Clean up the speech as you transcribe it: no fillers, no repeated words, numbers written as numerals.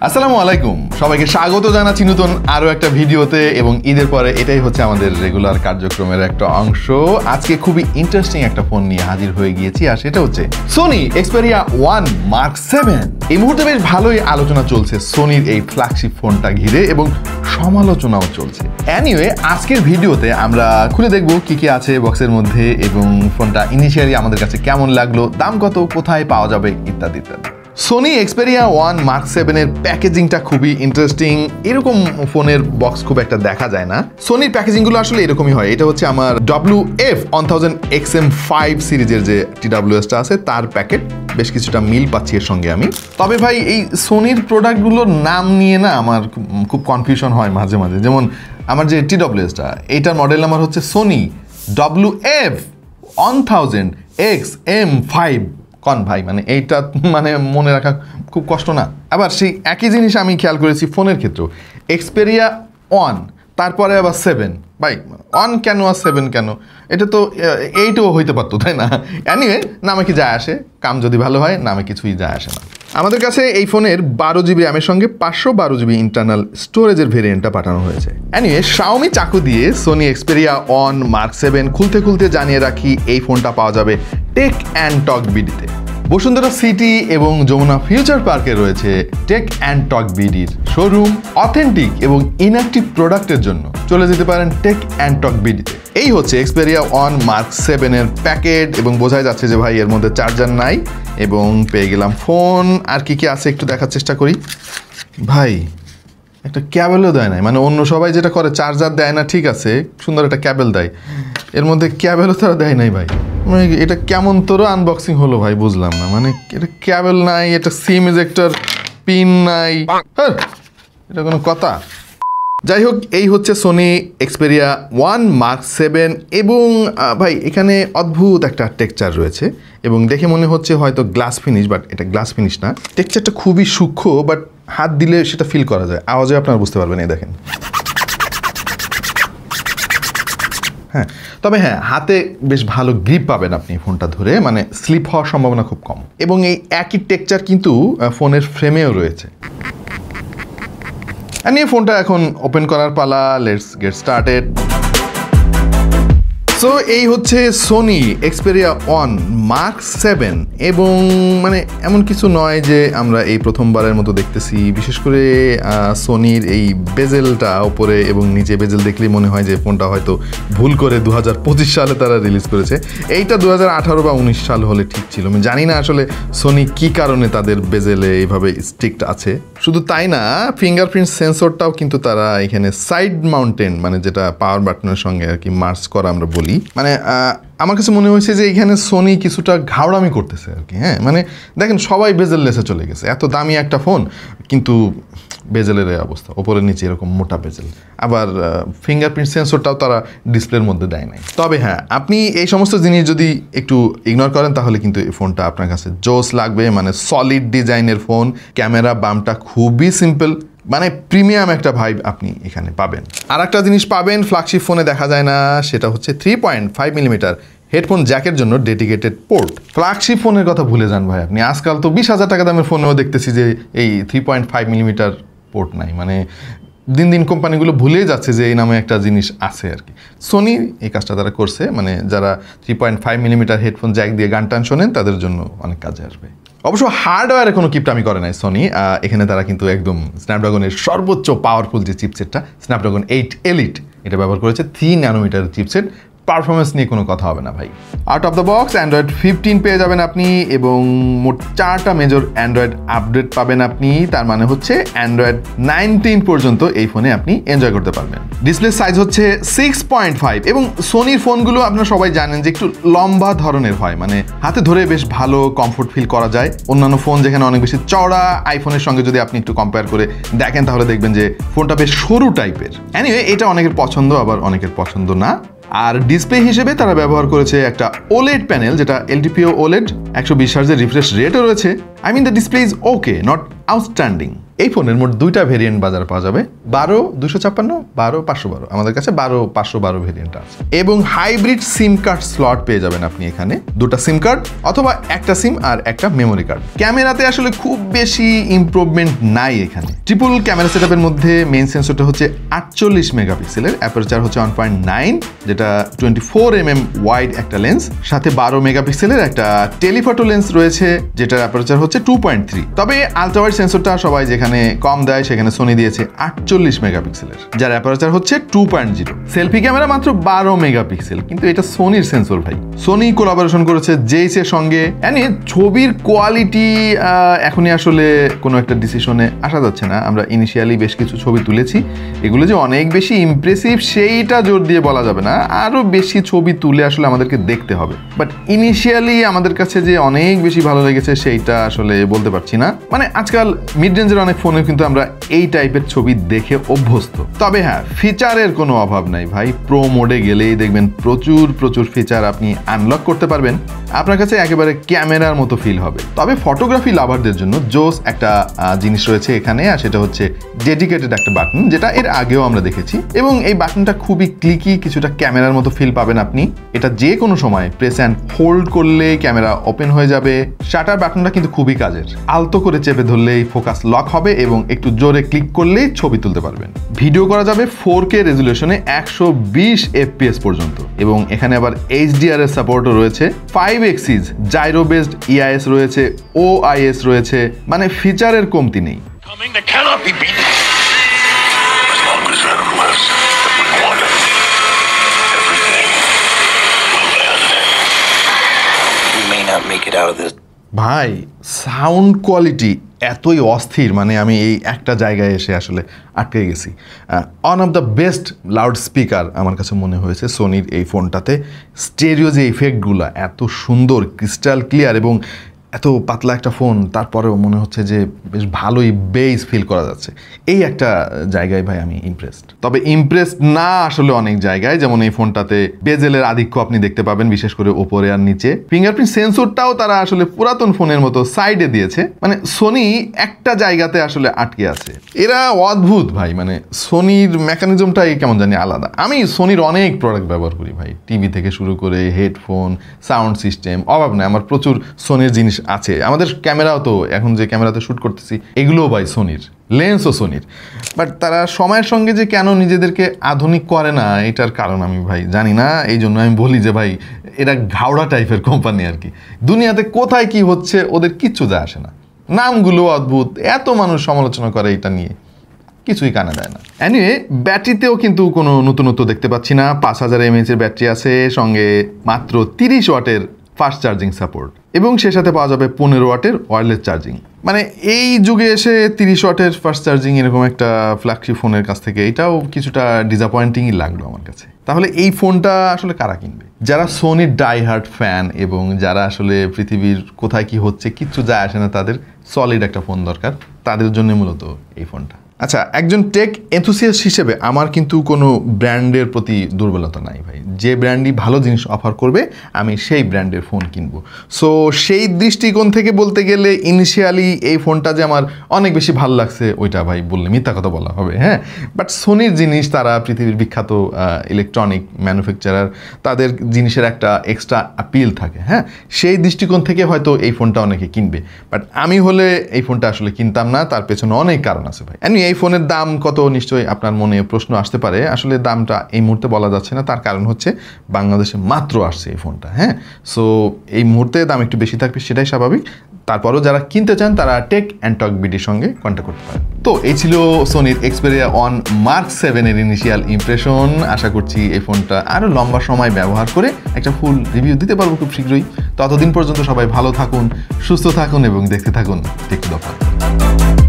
আসসালামু আলাইকুম, সবাইকে স্বাগত জানাচ্ছি নতুন আরো একটা ভিডিওতে। এবং ঈদের পরে এটাই হচ্ছে আমাদের রেগুলার কার্যক্রমের একটা অংশ। আজকে খুবই ইন্টারেস্টিং একটা ফোন নিয়ে হাজির হয়ে গিয়েছি, আর সেটা হচ্ছে সোনি এক্সপেরিয়া 1 Mark 7। এই মুহূর্তে বেশ ভালোই আলোচনা চলছে সোনির এই ফ্ল্যাগশিপ ফোনটা ঘিরে, এবং সমালোচনাও চলছে। এনিওয়ে, আজকের ভিডিওতে আমরা খুলে দেখব কি কি আছে বক্সের মধ্যে, এবং ফোনটা ইনিশিয়ালি আমাদের কাছে কেমন লাগলো, দাম কত, কোথায় পাওয়া যাবে, ইত্যাদি ইত্যাদি। সোনি এক্সপেরিয়া 1 Mark 7 এর প্যাকেজিংটা খুবই ইন্টারেস্টিং। এরকম ফোনের বক্স খুব একটা দেখা যায় না। সোনির প্যাকেজিংগুলো আসলে এরকমই হয়। এটা হচ্ছে আমার WF-1000XM5 সিরিজের যে TWS-টা আছে তার প্যাকেট। বেশ কিছুটা মিল পাচ্ছি এর সঙ্গে আমি। তবে ভাই, এই সোনির প্রোডাক্টগুলোর নাম নিয়ে না আমার খুব কনফিউশন হয় মাঝে মাঝে। যেমন আমার যে TWS-টা, এইটার মডেল নাম্বার হচ্ছে সোনি WF-1000XM5। কন ভাই, মানে এইটা মানে মনে রাখা খুব কষ্ট না? আবার সেই একই জিনিস আমি খেয়াল করেছি ফোনের ক্ষেত্রেও। এক্সপেরিয়া 1, তারপরে আবার 7। ভাই, 1 কেন আর 7 কেন? এটা তো 8ও হইতে পারতো, তাই না? এনিওয়ে, নামে কি যায় আসে? কাম যদি ভালো হয়, নামে কিছুই যায় আসে না। আমাদের কাছে এই ফোনের 12GB র্যামের সঙ্গে 512GB ইন্টারনাল স্টোরেজের ভেরিয়েন্টটা পাঠানো হয়েছে। এনিওয়ে, শাওমি চাকু দিয়ে সোনি এক্সপেরিয়া 1 Mark 7 খুলতে খুলতে জানিয়ে রাখি, এই ফোনটা পাওয়া যাবে টেক অ্যান্ড টক বিডিতে। বসুন্ধরা সিটি এবং যমুনা ফিউচার পার্কে রয়েছে টেক অ্যান্ড টক বিডির শোরুম। অথেন্টিক এবং ইনঅ্যাক্টিভ প্রোডাক্টের জন্য চলে যেতে পারেন টেক অ্যান্ড টক বিডিতে। এই হচ্ছে এক্সপেরিয়া 1 Mark 7 এর প্যাকেট, এবং বোঝাই যাচ্ছে যে ভাই এর মধ্যে চার্জার নাই। এবং পেয়ে গেলাম ফোন। আর কি কি আছে একটু দেখার চেষ্টা করি। ভাই, একটা ক্যাবেলও দেয় নাই। মানে অন্য সবাই যেটা করে, চার্জার দেয় না, ঠিক আছে, সুন্দর একটা ক্যাবেল দেয়। এর মধ্যে ক্যাবেলও তারা দেয় নাই ভাই। মানে এটা কেমন তোর আনবক্সিং হলো ভাই, বুঝলাম না। মানে এটা ক্যাবেল নাই, এটা সিম ইজেক্টর পিন নাই, হ্যাঁ, এটা কোনো কথা? যাই হোক, এই হচ্ছে সোনি এক্সপেরিয়া 1 Mark 7। এবং ভাই, এখানে অদ্ভুত একটা টেক্সচার রয়েছে, এবং দেখে মনে হচ্ছে হয়তো গ্লাস ফিনিশ, বাট এটা গ্লাস ফিনিশ না। টেক্সচারটা খুবই সূক্ষ্ম, বাট হাত দিলে সেটা ফিল করা যায়। আওয়াজে আপনারা বুঝতে পারবেন, এই দেখেন। হ্যাঁ, তবে হ্যাঁ, হাতে বেশ ভালো গ্রিপ পাবেন আপনি ফোনটা ধরে, মানে স্লিপ হওয়ার সম্ভাবনা খুব কম। এবং এই একই টেক্সচার কিন্তু ফোনের ফ্রেমেও রয়েছে। নিয়ে ফোনটা এখন ওপেন করার পালা। Let's get started. সো এই হচ্ছে সোনি এক্সপেরিয়া 1 Mark 7। এবং মানে এমন কিছু নয় যে আমরা এই প্রথমবারের মতো দেখতেছি। বিশেষ করে সোনির এই বেজেলটা ওপরে এবং নিচে বেজেল দেখলেই মনে হয় যে ফোনটা হয়তো ভুল করে 2025 সালে তারা রিলিজ করেছে। এইটা 2018 বা 19 সাল হলে ঠিক ছিল। আমি জানি না আসলে সোনি কি কারণে তাদের বেজেলে এইভাবে স্ট্রিক্ট আছে। শুধু তাই না, ফিঙ্গারপ্রিন্ট সেন্সরটাও কিন্তু তারা এখানে সাইড মাউন্টেন, মানে যেটা পাওয়ার বাটনের সঙ্গে আর কি মার্চ করা আমরা বলি। মানে আমার কাছে মনে হয়েছে যে এখানে সোনি কিছুটা ঘাওড়ামি করতেছে আর কি। হ্যাঁ, মানে দেখেন, সবাই বেজেল লেসে চলে গেছে। এত দামি একটা ফোন, কিন্তু বেজেলের এই অবস্থা, ওপরের নিচে এরকম মোটা বেজেল। আবার ফিঙ্গারপ্রিন্ট সেন্সরটাও তারা ডিসপ্লের মধ্যে দেয় নাই। তবে হ্যাঁ, আপনি এই সমস্ত জিনিস যদি একটু ইগনোর করেন, তাহলে কিন্তু এই ফোনটা আপনার কাছে জোস লাগবে। মানে সলিড ডিজাইনের ফোন, ক্যামেরা বামটা খুবই সিম্পল, মানে প্রিমিয়াম একটা ভাইব আপনি এখানে পাবেন। আর একটা জিনিস পাবেন ফ্ল্যাগশিপ ফোনে দেখা যায় না, সেটা হচ্ছে 3.5mm হেডফোন জ্যাকের জন্য ডেডিকেটেড পোর্ট। ফ্ল্যাগশিপ ফোনের কথা ভুলে যান ভাই আপনি। আজকাল তো 20,000 টাকা দামের ফোনেও দেখতেছি যে এই 3.5mm পোর্ট নাই। মানে দিন দিন কোম্পানিগুলো ভুলেই যাচ্ছে যে এই নামে একটা জিনিস আছে আর কি। সোনি এই কাজটা তারা করছে, মানে যারা 3.5mm হেডফোন জ্যাক দিয়ে গান টান শোনেন তাদের জন্য অনেক কাজে আসবে। অবশ্য হার্ডওয়্যারে কোনো কিপটামি করে নাই সোনি। এখানে তারা কিন্তু একদম স্ন্যাপড্রাগনের সর্বোচ্চ পাওয়ারফুল যে চিপসেটটা, স্ন্যাপড্রাগন 8 Elite, এটা ব্যবহার করেছে। 3nm chipset. পারফরমেন্স নিয়ে কোনো কথা হবে না ভাই। Out of the box Android 15 পেয়ে যাবেন আপনি, এবং মোট 4টা মেজর অ্যান্ড্রয়েড আপডেট পাবেন আপনি। তার মানে হচ্ছে অ্যান্ড্রয়েড 19 পর্যন্ত এই ফোনে আপনি এনজয় করতে পারবেন। ডিসপ্লে সাইজ হচ্ছে 6.5। এবং সোনির ফোনগুলো আপনারা সবাই জানেন যে একটু লম্বা ধরনের হয়, মানে হাতে ধরে বেশ ভালো কমফোর্ট ফিল করা যায়। অন্যান্য ফোন যেখানে অনেক বেশি চওড়া, আইফোনের সঙ্গে যদি আপনি একটু কম্পেয়ার করে দেখেন, তাহলে দেখবেন যে ফোনটা বেশ সরু টাইপের। এনিওয়ে, এটা অনেকের পছন্দ, আবার অনেকের পছন্দ না। আর ডিসপ্লে হিসেবে তারা ব্যবহার করেছে একটা OLED প্যানেল, যেটা LTPO OLED, 120 হার্জের রিফ্রেশ রেটও রয়েছে। I mean the display is okay, not outstanding. এই ফোনের মোট দুইটা ভেরিয়েন্ট বাজারে পাওয়া যাবে, 12-256, 12-512। আমাদের কাছে 12-512 ভেরিয়েন্ট আছে এবং হাইব্রিড সিম কার্ড স্লট পেয়ে যাবেন আপনি এখানে, দুটা সিম কার্ড অথবা একটা সিম আর একটা মেমোরি কার্ড। ক্যামেরাতে আসলে খুব বেশি ইমপ্রুভমেন্ট নাই এখানে। ট্রিপল ক্যামেরা সেটআপের মধ্যে মেইন সেন্সরটা হচ্ছে 48 মেগাপিক্সেলের, অ্যাপারচার হচ্ছে 1.9, যেটা 24mm ওয়াইড একটা লেন্স, সাথে 12 মেগাপিক্সেলের একটা টেলিফটো লেন্স রয়েছে যেটার অ্যাপারচার হচ্ছে 2.3। তবে আলট্রা ওয়াইড সেন্সরটা সবাই যেখানে কম দেয় সেখানে সোনি দিয়েছে 48 মেগাপিক্সেলের, যার অ্যাপারচার হচ্ছে 2.0। সেলফি ক্যামেরা মাত্র 12 মেগাপিক্সেল, কিন্তু এটা সোনির সেন্সর ভাই। সোনি কোলাবোরেশন করেছে জেইস এর সঙ্গে, মানে ছবির কোয়ালিটি এখনই আসলে কোনো একটা ডিসিশনে আসা যাচ্ছে না। আমরা ইনিশিয়ালি বেশ কিছু ছবি তুলেছি, এগুলো যে অনেক বেশি ইমপ্রেসিভ সেইটা জোর দিয়ে বলা যাবে না, আরো বেশি ছবি তুলে আসলে আমাদেরকে দেখতে হবে। বাট ইনিশিয়ালি আমাদের কাছে যে অনেক বেশি ভালো লেগেছে সেইটা আসলে বলতে পারছি না। মানে আজকাল মিড রেঞ্জের অনেক ফোনে কিন্তু আমরা এই টাইপের ছবি দেখে অভ্যস্ত। তবে হ্যাঁ, ফিচারের কোনো অভাব নাই ভাই। প্রো মোডে গেলেই দেখবেন প্রচুর প্রচুর ফিচার আপনি আনলক করতে পারবেন, আপনার কাছে একেবারে ক্যামেরার মতো ফিল হবে। তবে ফটোগ্রাফি লাভারদের জন্য জোস একটা জিনিস রয়েছে এখানে, আর সেটা হচ্ছে ডেডিকেটেড একটা বাটন, যেটা এর আগেও আমরা দেখেছি। এবং এই বাটনটা খুবই ক্লিকি, কিছুটা ক্যামেরার মতো ফিল পাবেন আপনি। এটা যে কোনো সময় প্রেস অ্যান্ড হোল্ড করলে ক্যামেরা ওপেন হয়ে যাবে। শাটার বাটনটা কিন্তু খুবই কাজের, আলতো করে চেপে ধরলেই ফোকাস লক হবে এবং একটু জোরে ক্লিক করলেই ছবি তুলতে পারবেন। ভিডিও করা যাবে 4K রেজুলেশনে 120 FPS পর্যন্ত, এবং এখানে আবার HDR এর সাপোর্টও রয়েছে। 5 axis জাইরো বেসড EIS রয়েছে, OIS রয়েছে, মানে ফিচারের কমতি নেই। ভাই সাউন্ড কোয়ালিটি এতই অস্থির, মানে আমি এই একটা জায়গায় এসে আসলে আটকে গেছি। One of the best loud speaker আমার কাছে মনে হয়েছে সোনির এই ফোনটাতে। স্টেরিও যে ইফেক্টগুলো এত সুন্দর, ক্রিস্টাল ক্লিয়ার, এবং এত পাতলা একটা ফোন, তারপরেও মনে হচ্ছে যে বেশ ভালোই বেস ফিল করা যাচ্ছে। এই একটা জায়গায় ভাই আমি ইমপ্রেসড। তবে ইমপ্রেসড না আসলে অনেক জায়গায়, যেমন এই ফোনটাতে বেজেলের আধিক্য আপনি দেখতে পাবেন, বিশেষ করে ওপরে আর নিচে। ফিঙ্গারপ্রিন্ট সেন্সরটাও তারা আসলে পুরাতন ফোনের মতো সাইডে দিয়েছে, মানে সোনি একটা জায়গাতে আসলে আটকে আছে। এরা অদ্ভুত ভাই, মানে সোনির মেকানিজমটাই কেমন জানি আলাদা। আমি সোনির অনেক প্রোডাক্ট ব্যবহার করি ভাই, টিভি থেকে শুরু করে হেডফোন, সাউন্ড সিস্টেম, অভাব নেই আমার। প্রচুর সোনির জিনিস আছে। আমাদের ক্যামেরাও তো এখন যে ক্যামেরাতে শ্যুট করতেছি এগুলোও ভাই সোনির, লেন্সও সোনির। বাট তারা সময়ের সঙ্গে যে কেন নিজেদেরকে আধুনিক করে না, এটার কারণ আমি ভাই জানি না। এই জন্য আমি বলি যে ভাই এরা ঘাওড়া টাইপের কোম্পানি আর কি। দুনিয়াতে কোথায় কি হচ্ছে ওদের কিচ্ছু যায় আসে না। নামগুলো অদ্ভুত, এত মানুষ সমালোচনা করে এটা নিয়ে, কিছুই কানে দেয় না। এনিওয়ে, ব্যাটারিতেও কিন্তু কোনো নতুনত্ব দেখতে পাচ্ছি না। 5000 mAh এর ব্যাটারি আছে, সঙ্গে মাত্র 30 ওয়াটের ফাস্ট চার্জিং সাপোর্ট, এবং সে সাথে পাওয়া যাবে 15 ওয়াটের ওয়্যারলেস চার্জিং। মানে এই যুগে এসে 30 ওয়াটের ফাস্ট চার্জিং এরকম একটা ফ্ল্যাগশিপ ফোনের কাছ থেকে এটাও কিছুটা ডিসঅ্যাপয়েন্টিংই লাগলো আমার কাছে। তাহলে এই ফোনটা আসলে কারা কিনবে? যারা সোনির ডাই হার্ট ফ্যান এবং যারা আসলে পৃথিবীর কোথায় কি হচ্ছে কিচ্ছু যায় আসে না, তাদের সলিড একটা ফোন দরকার, তাদের জন্য মূলত এই ফোনটা। আচ্ছা, একজন টেক এনথুসিয়াস্ট হিসেবে আমার কিন্তু কোনো ব্র্যান্ডের প্রতি দুর্বলতা নাই ভাই। যে ব্র্যান্ডই ভালো জিনিস অফার করবে আমি সেই ব্র্যান্ডের ফোন কিনবো। সো সেই দৃষ্টিকোণ থেকে বলতে গেলে ইনিশিয়ালি এই ফোনটা যে আমার অনেক বেশি ভালো লাগছে ওইটা ভাই বললে মিথ্যা কথা বলা হবে, হ্যাঁ। বাট সোনির জিনিস, তারা পৃথিবীর বিখ্যাত ইলেকট্রনিক ম্যানুফ্যাকচারার, তাদের জিনিসের একটা এক্সট্রা আপিল থাকে, হ্যাঁ। সেই দৃষ্টিকোণ থেকে হয়তো এই ফোনটা অনেকে কিনবে, বাট আমি হলে এই ফোনটা আসলে কিনতাম না। তার পেছনে অনেক কারণ আছে ভাই। এই ফোনের দাম কত নিশ্চয়ই আপনার মনে প্রশ্ন আসতে পারে। আসলে দামটা এই মুহূর্তে বলা যাচ্ছে না, তার কারণ হচ্ছে বাংলাদেশে মাত্র আসছে এই ফোনটা, হ্যাঁ। সো এই মুহূর্তে দাম একটু বেশি থাকবে, সেটাই স্বাভাবিক। তারপরেও যারা কিনতে চান তারা টেক অ্যান্ড টক বিডির সঙ্গে কন্ট্যাক্ট করতে পারেন। তো এই ছিল সোনির Xperia ONE Mark 7 এর ইনিশিয়াল ইমপ্রেশন। আশা করছি এই ফোনটা আরও লম্বা সময় ব্যবহার করে একটা ফুল রিভিউ দিতে পারবো খুব শীঘ্রই। ততদিন পর্যন্ত সবাই ভালো থাকুন, সুস্থ থাকুন এবং দেখতে থাকুন টেক টু দ্য পয়েন্ট।